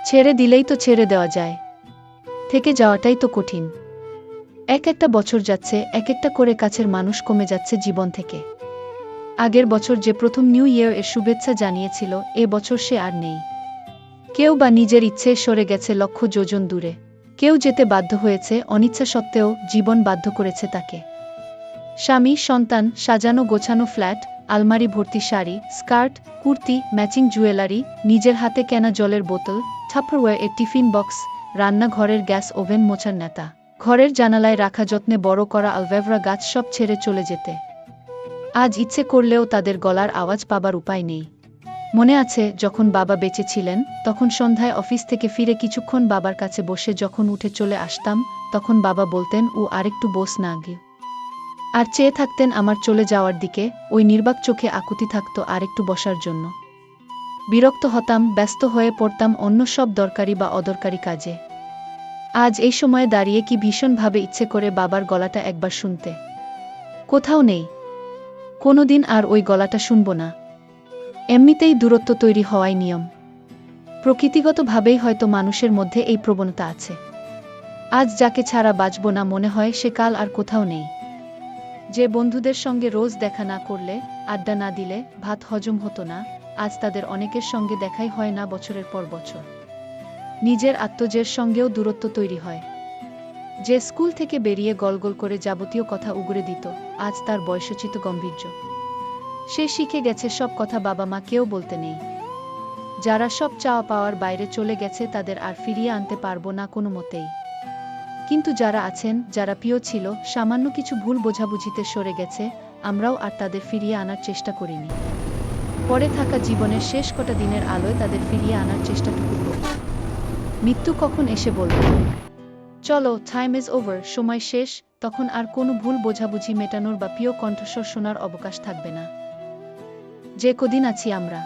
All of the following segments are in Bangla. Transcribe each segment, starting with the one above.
ছেড়ে দিলেই তো ছেড়ে দেওয়া যায়, থেকে যাওয়াটাই তো কঠিন। একটা বছর যাচ্ছে, একটা করে কাছের মানুষ কমে যাচ্ছে জীবন থেকে। আগের বছর যে প্রথম নিউ ইয়ার এর শুভেচ্ছা জানিয়েছিল, এ বছর সে আর নেই। কেউ বা নিজের ইচ্ছে সরে গেছে লক্ষ যোজন দূরে, কেউ যেতে বাধ্য হয়েছে অনিচ্ছা সত্ত্বেও, জীবন বাধ্য করেছে তাকে। স্বামী, সন্তান, সাজানো গোছানো ফ্ল্যাট, আলমারি ভর্তি sari, skirt, kurti, matching jewellery, নিজের হাতে কেনা জলের বোতল, টাপারওয়্যার এর টিফিন বক্স, রান্নাঘরের গ্যাস ওভেন মোছার নেতা, ঘরের জানালায় রাখা যত্নে বড় করা আলভেভরা গাছ, সব ছেড়ে চলে যেতে আজ ইচ্ছে করলেও তাদের গলার আওয়াজ পাবার উপায় নেই। মনে আছে যখন বাবা বেঁচে ছিলেন, তখন সন্ধ্যায় অফিস থেকে ফিরে কিছুক্ষণ বাবার কাছে বসে যখন উঠে চলে আসতাম, তখন বাবা বলতেন, ও আরেকটু বস না গিয়ে, আর চেয়ে থাকতেন আমার চলে যাওয়ার দিকে। ওই নির্বাক চোখে আকুতি থাকতো আরেকটু বসার জন্য। বিরক্ত হতাম, ব্যস্ত হয়ে পড়তাম অন্য সব দরকারি বা অদরকারি কাজে। আজ এই সময়ে দাঁড়িয়ে কি ভীষণভাবে ইচ্ছে করে বাবার গলাটা একবার শুনতে। কোথাও নেই, কোনোদিন আর ওই গলাটা শুনব না। এমনিতেই দূরত্ব তৈরি হওয়াই নিয়ম। প্রকৃতিগতভাবেই হয়তো মানুষের মধ্যে এই প্রবণতা আছে। আজ যাকে ছাড়া বাঁচব না মনে হয়, সে কাল আর কোথাও নেই। যে বন্ধুদের সঙ্গে রোজ দেখা না করলে, আড্ডা না দিলে ভাত হজম হতো না, আজ তাদের অনেকের সঙ্গে দেখাই হয় না বছরের পর বছর। নিজের আত্মজের সঙ্গেও দূরত্ব তৈরি হয়। যে স্কুল থেকে বেরিয়ে গলগল করে যাবতীয় কথা উগরে দিত, আজ তার বয়সোচিত গম্ভীর্য। সে শিখে গেছে সব কথা বাবা মা কেউ বলতে নেই। যারা সব চাওয়া পাওয়ার বাইরে চলে গেছে, তাদের আর ফিরিয়ে আনতে পারবো না কোনো মতেই। কিন্তু যারা আছেন, যারা প্রিয় ছিল, সামান্য কিছু ভুল বোঝাবুঝিতে সরে গেছে, আমরাও আর তাদের ফিরিয়ে আনার চেষ্টা করিনি। পড়ে থাকা জীবনের শেষ কটা দিনের আলোয় তাদের ফিরিয়ে আনার চেষ্টাটুকু করি। মৃত্যু কখন এসে বলবে, চলো টাইম ইজ ওভার, সময় শেষ, তখন আর কোনো ভুল বোঝাবুঝি মেটানোর বা প্রিয় কণ্ঠস্বর শোনার অবকাশ থাকবে না। যে কদিন আছি আমরা,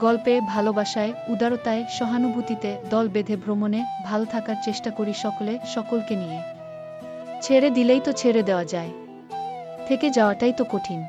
গল্পে, ভালোবাসায়, উদারতায়, সহানুভূতিতে দল বেঁধে ভ্রমণে ভালো থাকার চেষ্টা করি সকলে, সকলকে নিয়ে। ছেড়ে দিলেই তো ছেড়ে দেওয়া যায়, থেকে যাওয়াটাই তো কঠিন।